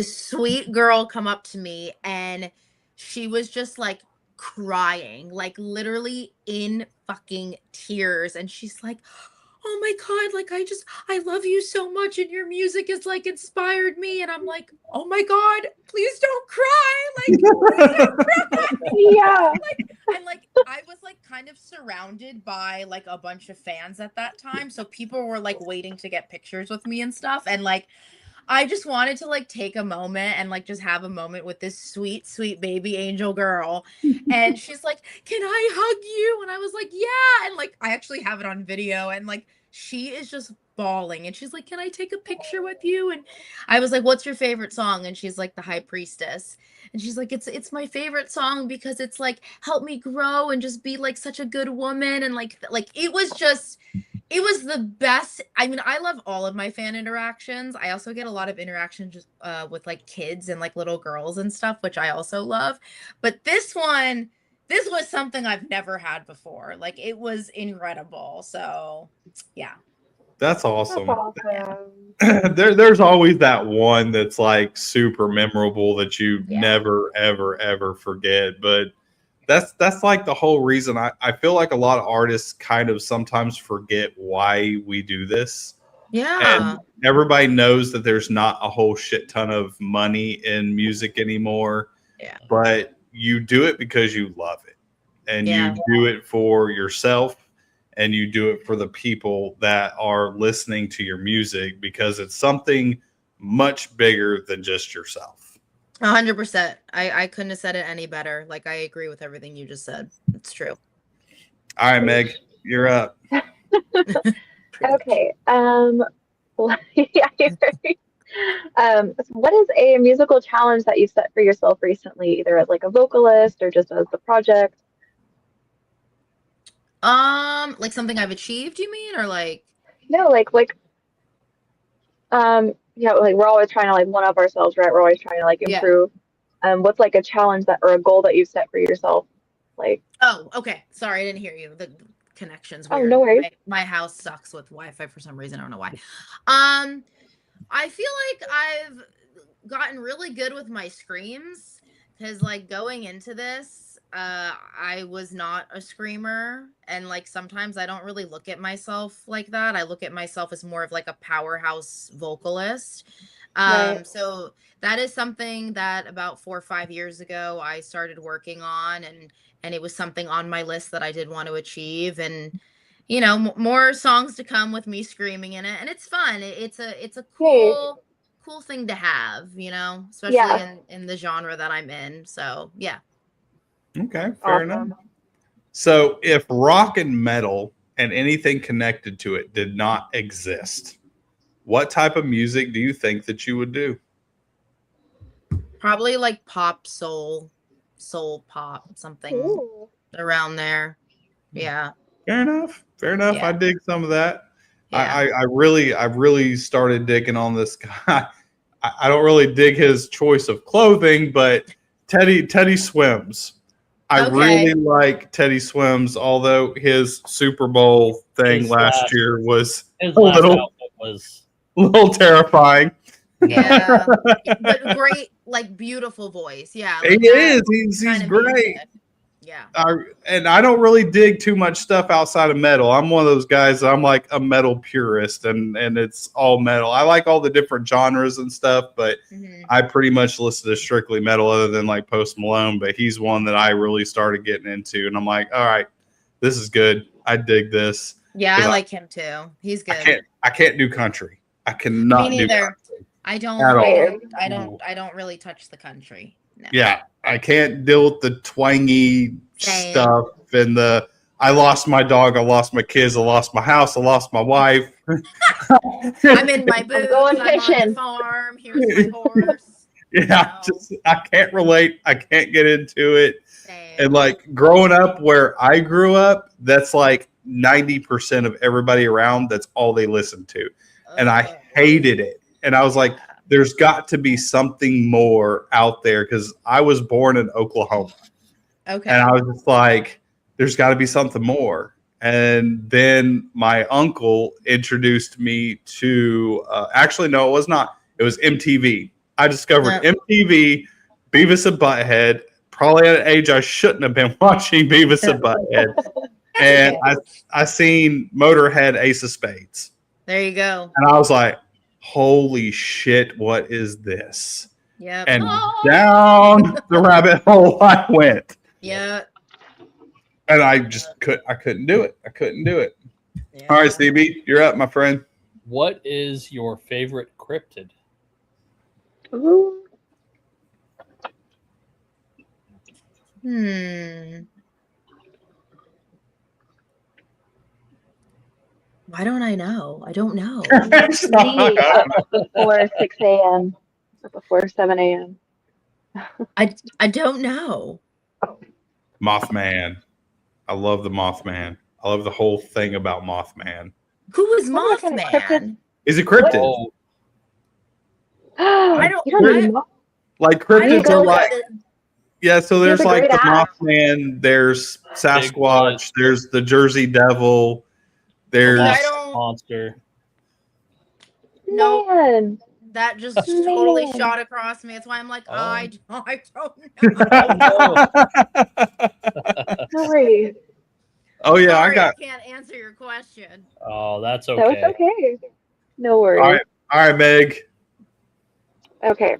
sweet girl come up to me, and she was just like crying, like literally in fucking tears, and she's like, oh my God, like I love you so much, and your music has like inspired me. And I'm like, oh my God, please don't cry. Like, please don't cry.
Yeah.
And like I was like kind of surrounded by like a bunch of fans at that time. So people were like waiting to get pictures with me and stuff. And like I just wanted to like take a moment and like just have a moment with this sweet, sweet baby angel girl. And she's like, can I hug you? And I was like, yeah. And like I actually have it on video, and like she is just bawling, and she's like, can I take a picture with you? And I was like, what's your favorite song? And she's like, The High Priestess. And she's like, it's my favorite song because it's like helped me grow and just be like such a good woman. And like it was the best. I mean, I love all of my fan interactions. I also get a lot of interactions just with like kids and like little girls and stuff, which I also love. But this was something I've never had before. Like it was incredible. So yeah.
That's awesome.
That's awesome.
There's always that one that's like super memorable that you
Yeah.
never, ever, ever forget. But that's like the whole reason I feel like a lot of artists kind of sometimes forget why we do this.
Yeah.
And everybody knows that there's not a whole shit ton of money in music anymore.
Yeah.
But you do it because you love it. And
Yeah.
you do it for yourself, and you do it for the people that are listening to your music, because it's something much bigger than just yourself.
100%. I couldn't have said it any better. Like I agree with everything you just said. It's true.
All right, Meg, you're up.
Okay. So what is a musical challenge that you set for yourself recently, either as like a vocalist or just as the project?
Like something I've achieved, you mean, or like?
No, like you know, like we're always trying to like one up ourselves, right? We're always trying to like
Yeah.
improve. What's like a challenge that or a goal that you've set for yourself? Like,
Oh, okay. Sorry, I didn't hear you. The connection's
oh,
weird.
no worries.
My house sucks with Wi-Fi for some reason. I don't know why. I feel like I've gotten really good with my screams, because like going into this, I was not a screamer, and like sometimes I don't really look at myself like that. I look at myself as more of like a powerhouse vocalist.
Right.
So that is something that about 4 or 5 years ago I started working on, and it was something on my list that I did want to achieve. And you know, more songs to come with me screaming in it, and it's fun. It's a
Yay.
cool thing to have, you know, especially
Yeah.
in the genre that I'm in. So yeah.
Okay, fair enough.
Awesome.
So if rock and metal and anything connected to it did not exist, what type of music do you think that you would do?
Probably like pop, soul pop, something
Ooh.
around there. Yeah.
Fair enough. Fair enough.
Yeah.
I dig some of that.
Yeah.
I really started digging on this guy. I don't really dig his choice of clothing, but Teddy Swims. I
Okay.
really like Teddy Swims, although his Super Bowl thing
His
last
last-
year was
His
a
last
little,
outfit was
terrifying.
Yeah. But great, like beautiful voice. Yeah.
He
Like that
is. He's
kind of
great.
music. Yeah.
And I don't really dig too much stuff outside of metal. I'm one of those guys. I'm like a metal purist, and it's all metal. I like all the different genres and stuff, but
Mhm.
I pretty much listen to strictly metal, other than like Post Malone. But he's one that I really started getting into, and I'm like, all right, this is good. I dig this.
Yeah,
'Cause
I like him too. He's
I
good.
can't do country. I cannot
Me
do
neither.
country
I don't
at all.
I don't really touch the country. No.
Yeah, I can't deal with the twangy
Same.
stuff and the I lost my dog, I lost my kids, I lost my house, I lost my wife.
I'm in my boots,
going
I'm on the
fishing.
farm, here's my horse.
Yeah,
No.
I can't relate. I can't get into it.
Same.
And like growing up where I grew up, that's like 90% of everybody around, that's all they listen to. And I hated it. And I was like, there's got to be something more out there, because I was born in Oklahoma.
Okay.
And I was just like, there's got to be something more. And then my uncle introduced me to, actually, no, it was not. It was MTV. I discovered MTV, Beavis and Butthead, probably at an age I shouldn't have been watching Beavis and Butthead. And I seen Motorhead, Ace of Spades.
There you go.
And I was like, holy shit, what is this?
Yep.
And down the rabbit hole I went.
Yeah.
And I couldn't do it. I couldn't do it.
Yeah.
All right, Stevie, you're up, my friend.
What is your favorite cryptid?
Ooh.
Why don't I know? I don't know.
Me before 6 a.m. or before 7 a.m.
I don't know.
Mothman. I love the Mothman. I love the whole thing about Mothman.
Who is
What kind of
Mothman?
He's a cryptid.
Oh,
I don't-
You don't know.
Like
I don't
cryptids are
know
like,
what
yeah, so there's
He has a
like
great
the
ass.
Mothman, there's Sasquatch,
Bigfoot.
there's the Jersey Devil, there's
I
lost
don't-
monster.
No.
Man.
that just totally
Man.
shot across me. That's why I'm like,
Oh.
I don't know.
No worries.
Oh yeah,
Sorry,
I got.
I can't answer your question.
Oh, that's
That was
okay.
okay. No worries.
All right, Meg.
Okay.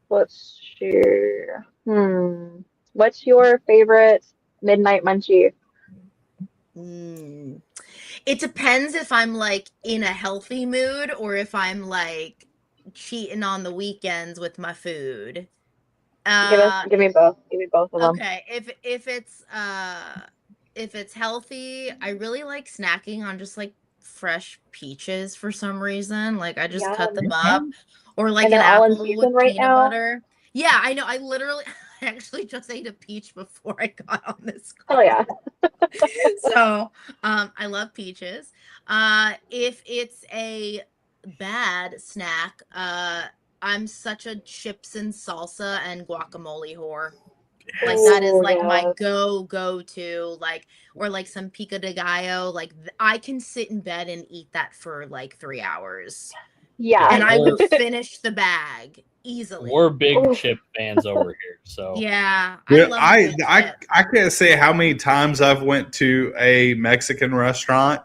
Let's share. What's your favorite midnight munchie?
It depends if I'm like in a healthy mood or if I'm like cheating on the weekends with my food.
Give me both. Give me both of them.
Okay, if it's healthy, I really like snacking on just like fresh peaches for some reason. Like I just cut them up, or like
And
an
they're all in
apple
season
with
right
peanut
now?
butter. Yeah, I know. I literally actually just ate a peach before I got on this call.
Oh yeah.
So I love peaches. If it's a bad snack, I'm such a chips and salsa and guacamole whore. Like that is
Oh,
like my
yes.
go to, like, or like some pico de gallo. Like I can sit in bed and eat that for like 3 hours,
Yeah.
and I will
We're-
finish the bag easily.
We're big
Oof.
chip fans over here. So
Yeah,
Yeah,
love a good chip.
I can't say how many times I've went to a Mexican restaurant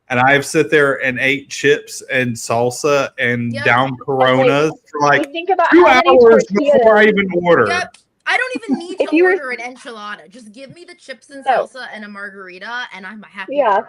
and I've sit there and ate chips and salsa and
Yep.
down Coronas for
You
like
think about
2
how many
hours
tortillas.
before I even ordered.
Yep. I don't even need
If
to
you were-
order an enchilada. Just give me the chips and
No.
salsa and a margarita, and I'm happy.
Yeah.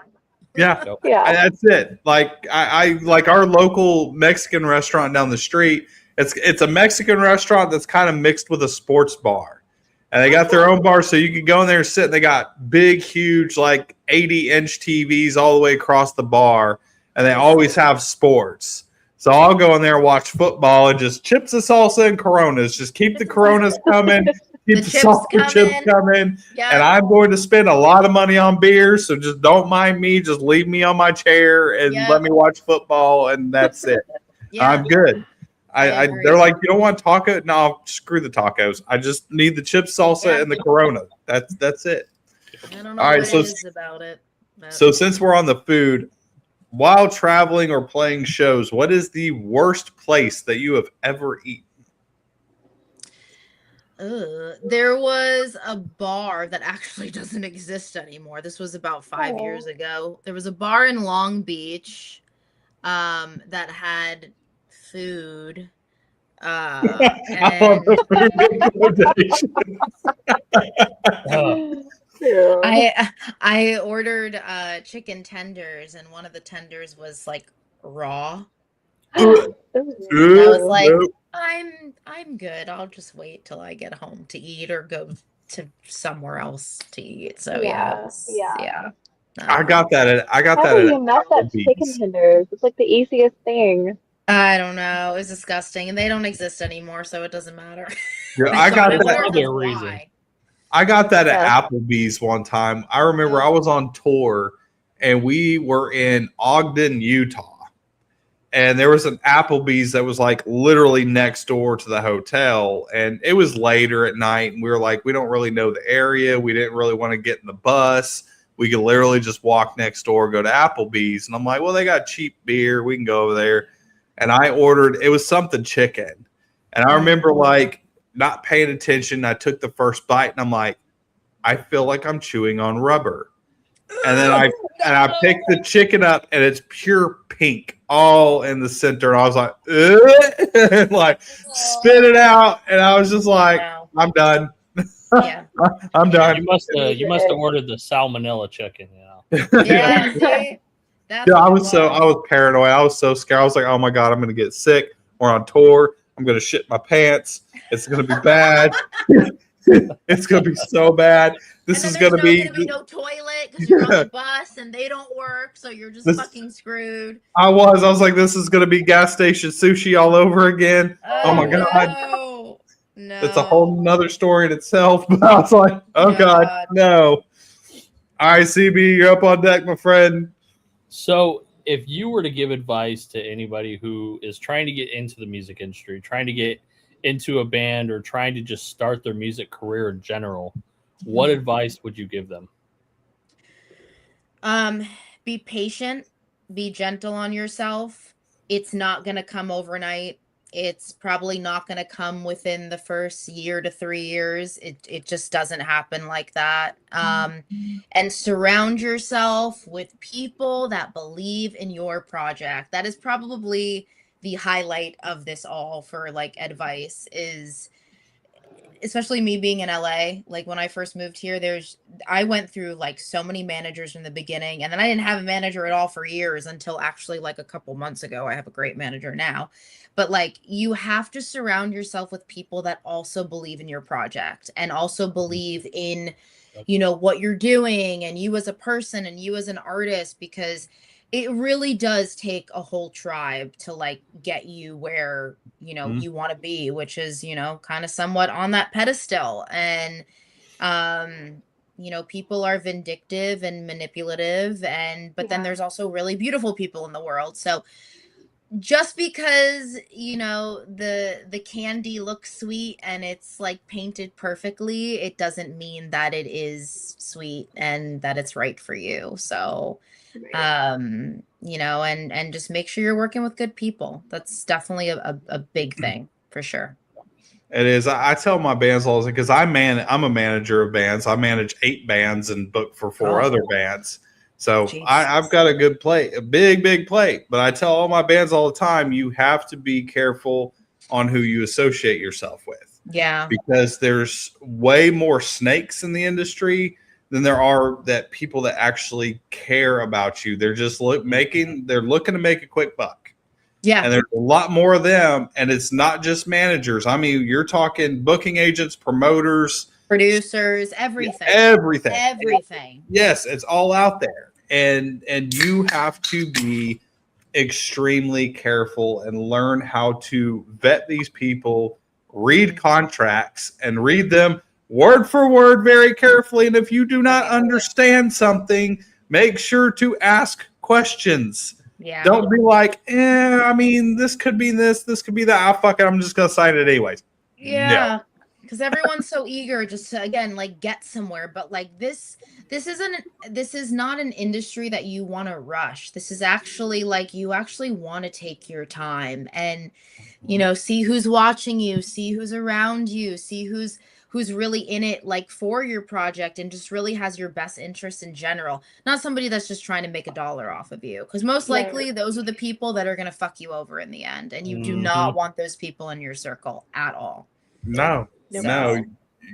Yeah,
Yeah.
that's it. Like I like our local Mexican restaurant down the street. It's a Mexican restaurant that's kind of mixed with a sports bar, and they got their own bar, so you can go in there and sit. And they got big, huge, like 80-inch TVs all the way across the bar, and they always have sports. So I'll go in there and watch football and just chips and salsa and Coronas. Just keep the Coronas coming, keep the
chips
salsa chips
coming.
coming.
Yeah.
And I'm going to spend a lot of money on beer, so just don't mind me. Just leave me on my chair and
Yep.
let me watch football, and that's it.
Yeah.
I'm good. They're like, you don't want taco? No, screw the tacos. I just need the chip salsa and the Corona. That's it.
I don't know
All right,
what
so
it is about it. But.
So since we're on the food, while traveling or playing shows, what is the worst place that you have ever eaten?
There was a bar that actually doesn't exist anymore. This was about 5 years ago. There was a bar in Long Beach that had food. And I ordered chicken tenders, and one of the tenders was like raw. I was like, I'm good. I'll just wait till I get home to eat or go to somewhere else to eat. So yeah.
I got that.
How do you mess up chicken tenders? It's like the easiest thing.
I don't know. It was disgusting, and they don't exist anymore, so it doesn't matter.
Yeah, I got that. I got that at Applebee's one time. I remember I was on tour, and we were in Ogden, Utah. And there was an Applebee's that was like literally next door to the hotel. And it was later at night. And we were like, we don't really know the area. We didn't really want to get in the bus. We could literally just walk next door, go to Applebee's. And I'm like, well, they got cheap beer. We can go over there. And I ordered, it was something chicken. And I remember like not paying attention. I took the first bite and I'm like, I feel like I'm chewing on rubber. And then I picked the chicken up and it's pure pink all in the center. And I was like, and like spit it out. And I was just like, I'm done.
Yeah.
I'm done.
You must have ordered the salmonella chicken,
Yeah.
I was paranoid. I was so scared. I was like, oh my God, I'm gonna get sick. We're on tour. I'm gonna shit my pants. It's gonna be bad. It's gonna be so bad. This is gonna be
no toilet because you're on the bus and they don't work, so you're just fucking screwed.
I was like, this is gonna be gas station sushi all over again. Oh my God.
No.
It's a whole nother story in itself. But I was like, oh God, no. All right, CB, you're up on deck, my friend.
So if you were to give advice to anybody who is trying to get into the music industry, trying to get into a band, or trying to just start their music career in general, what advice would you give them?
Be patient, be gentle on yourself. It's not going to come overnight. It's probably not going to come within the first year to 3 years. It just doesn't happen like that. And surround yourself with people that believe in your project. That is probably the highlight of this all for like advice, is especially me being in LA. Like when I first moved here, I went through like so many managers in the beginning, and then I didn't have a manager at all for years until actually like a couple months ago. I have a great manager now. But like, you have to surround yourself with people that also believe in your project and also believe in, what you're doing and you as a person and you as an artist, because it really does take a whole tribe to like get you where, you want to be, which is, kind of somewhat on that pedestal. And, people are vindictive and manipulative, but then there's also really beautiful people in the world. So just because, the candy looks sweet and it's like painted perfectly, it doesn't mean that it is sweet and that it's right for you. So, and just make sure you're working with good people. That's definitely a big thing for sure.
It is. I tell my bands all the time, because I'm a manager of bands. I manage 8 bands and book for 4 other bands. So I've got a good plate, a big plate. But I tell all my bands all the time, you have to be careful on who you associate yourself with.
Yeah.
Because there's way more snakes in the industry than there are that people that actually care about you. They're just looking to make a quick buck.
Yeah.
And there's a lot more of them. And it's not just managers. I mean, you're talking booking agents, promoters,
producers, everything.
Everything. Yes, it's all out there. And you have to be extremely careful and learn how to vet these people, read contracts, and read them word for word very carefully. And if you do not understand something, make sure to ask questions.
Yeah.
Don't be like, I mean, this could be this could be that. Ah, fuck it, I'm just gonna sign it anyways.
Yeah. Because everyone's so eager just to, again, like, get somewhere, but like this is not an industry that you want to rush. This is actually like, you actually want to take your time and, see who's watching you, see who's around you, see who's really in it, like, for your project, and just really has your best interest in general, not somebody that's just trying to make $1 off of you, because most
Right.
likely those are the people that are going to fuck you over in the end, and you do
Mhm.
not want those people in your circle at all.
No,
Nope.
no,
So,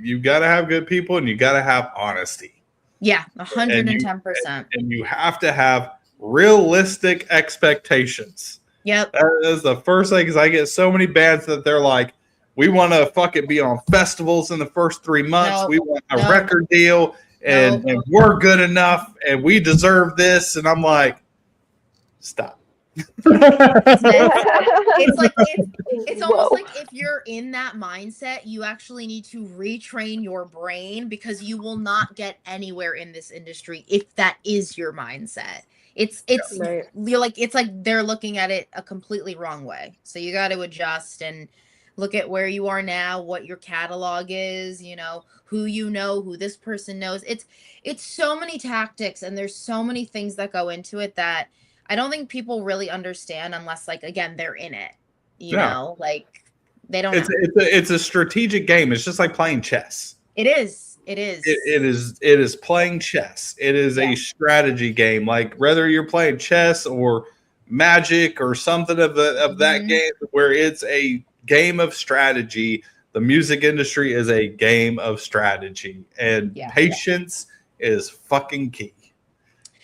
you got to have good people, and you got to have honesty,
yeah,
and
110%.
you have to have realistic expectations.
Yep.
That is the first thing. Because I get so many bands that they're like, we want to fucking be on festivals in the first 3 months.
No,
We want a
no,
record deal, and
no.
we're good enough, and we deserve this. And I'm like, stop.
It's like it's almost
Whoa.
like, if you're in that mindset, you actually need to retrain your brain, because you will not get anywhere in this industry if that is your mindset. It's
Right.
you're like, it's like they're looking at it a completely wrong way. So you got to adjust and look at where you are now, what your catalog is, who this person knows. It's so many tactics, and there's so many things that go into it that I don't think people really understand, unless, like, again, they're in it,
Yeah.
like, they don't
It's
know.
it's a strategic game. It's just like playing chess.
It is.
It is playing chess. It is
Yeah.
a strategy game. Like whether you're playing chess or Magic or something of that
Mhm.
game, where it's a game of strategy. The music industry is a game of strategy, and
Yeah.
patience is fucking key.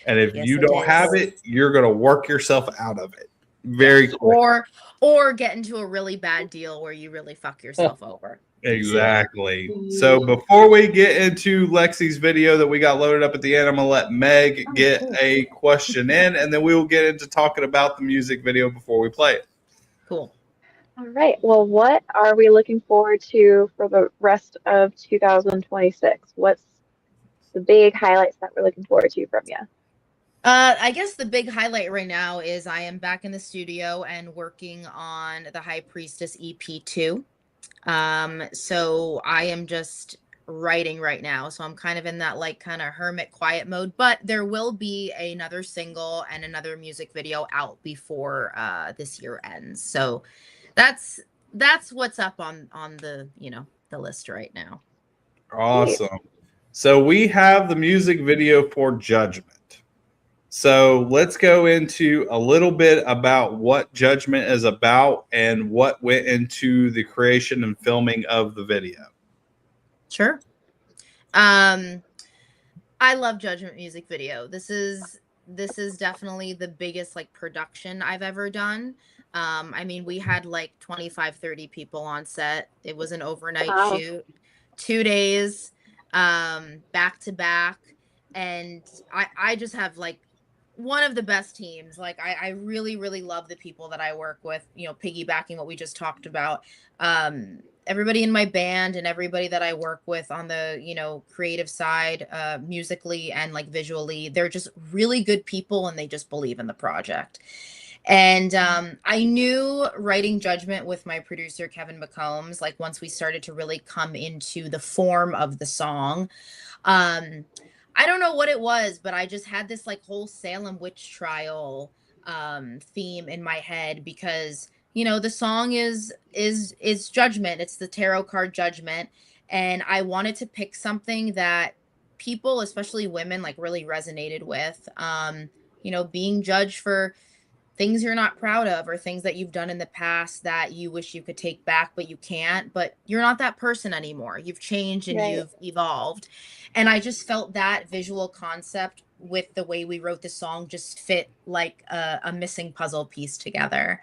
And if
Yes,
you
it
don't have
is.
it, you're gonna work yourself out of it very
Yes.
quick.
Or get into a really bad deal where you really fuck yourself over.
Exactly. So before we get into Lexi's video that we got loaded up at the end, I'm gonna let Meg get a question in, and then we will get into talking about the music video before we play it.
Cool.
All right. Well, what are we looking forward to for the rest of 2026? What's the big highlights that we're looking forward to from you?
I guess the big highlight right now is I am back in the studio and working on the High Priestess EP2. So I am just writing right now. So I'm kind of in that, like, kind of hermit quiet mode, but there will be another single and another music video out before this year ends. So that's what's up on the, the list right now.
Awesome. So we have the music video for Judgment. So let's go into a little bit about what Judgment is about and what went into the creation and filming of the video.
Sure. I love Judgment music video. This is definitely the biggest, like, production I've ever done. I mean, we had like 25, 30 people on set. It was an overnight
Wow.
shoot, 2 days, back to back. And I just have, like, one of the best teams. Like, I really, really love the people that I work with, piggybacking what we just talked about. Everybody in my band and everybody that I work with on the, creative side, musically and, like, visually, they're just really good people, and they just believe in the project. And I knew writing Judgment with my producer, Kevin McCombs, like, once we started to really come into the form of the song, I don't know what it was, but I just had this, like, whole Salem witch trial theme in my head, because the song is Judgment. It's the tarot card Judgment, and I wanted to pick something that people, especially women, like, really resonated with. Being judged for things you're not proud of, or things that you've done in the past that you wish you could take back, but you can't. But you're not that person anymore. You've changed and
Right.
you've evolved. And I just felt that visual concept with the way we wrote the song just fit like a missing puzzle piece together.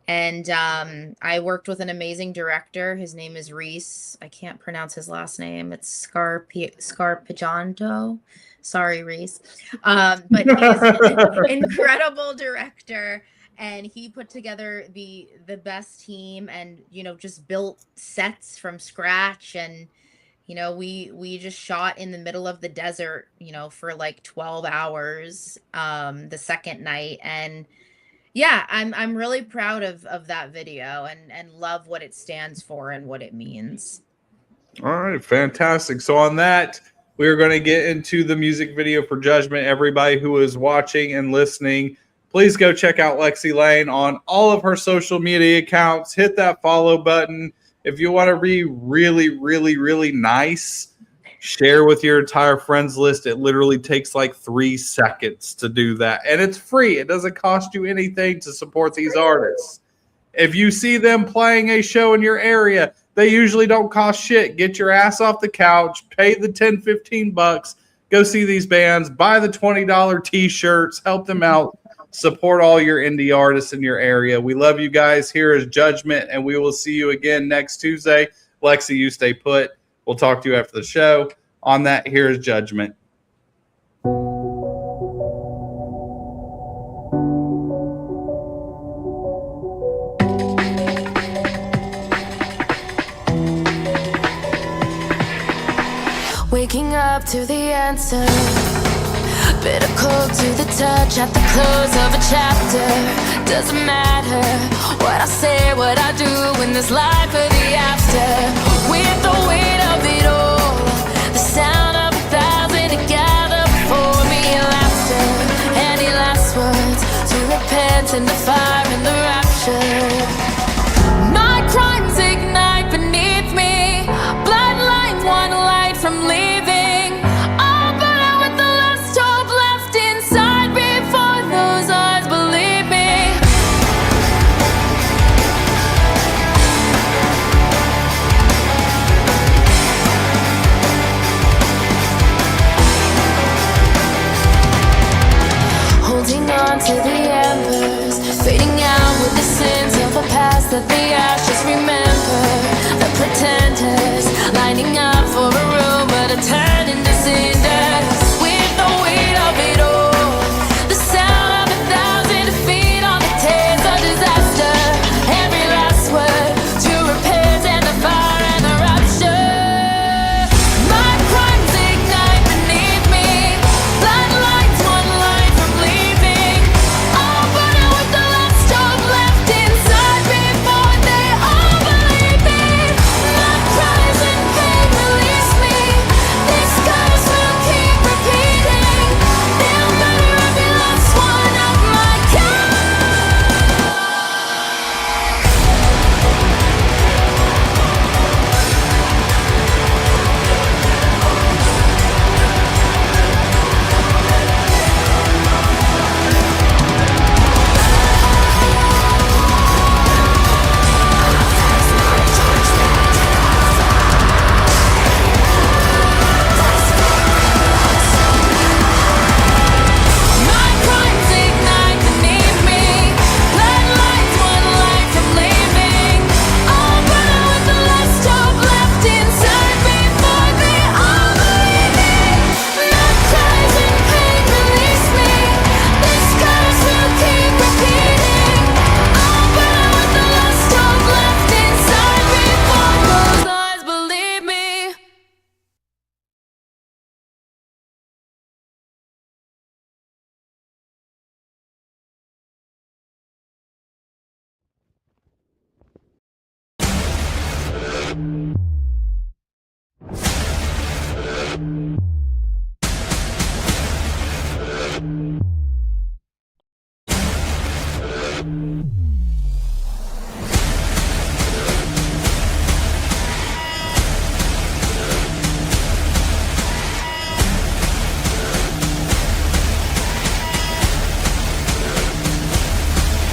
And I worked with an amazing director. His name is Reese. I can't pronounce his last name. It's Scarpijanto. Sorry, Reese. But he's an incredible director, and he put together the best team, and just built sets from scratch. And we just shot in the middle of the desert, for like 12 hours the second night. And Yeah, I'm really proud of that video and love what it stands for and what it means.
All right, fantastic. So on that, we're going to get into the music video for Judgment. Everybody who is watching and listening, please go check out Lexi Layne on all of her social media accounts. Hit that follow button. If you want to be really, really, really nice, share with your entire friends list. It literally takes like 3 seconds to do that. And it's free. It doesn't cost you anything to support these artists. If you see them playing a show in your area, they usually don't cost shit. Get your ass off the couch, pay the 10, 15 bucks, go see these bands, buy the $20 t-shirts, help them out, support all your indie artists in your area. We love you guys. Here is Judgment, and we will see you again next Tuesday. Lexi, you stay put. We'll talk to you after the show. On that, here is Judgment.
Waking up to the answer, bitter cold to the touch at the close of a chapter. Doesn't matter what I say, what I do in this life or the after. With the weight of it all, the sound of 1,000 together before me, laughter. Any last words to repent and the fire and the rapture. My crimes ignite beneath me, bloodlines one light from leaving. I'll burn out with the last hope left inside before those eyes believe me. Holding on to the embers, fading out with the sins of a past that the ashes remember.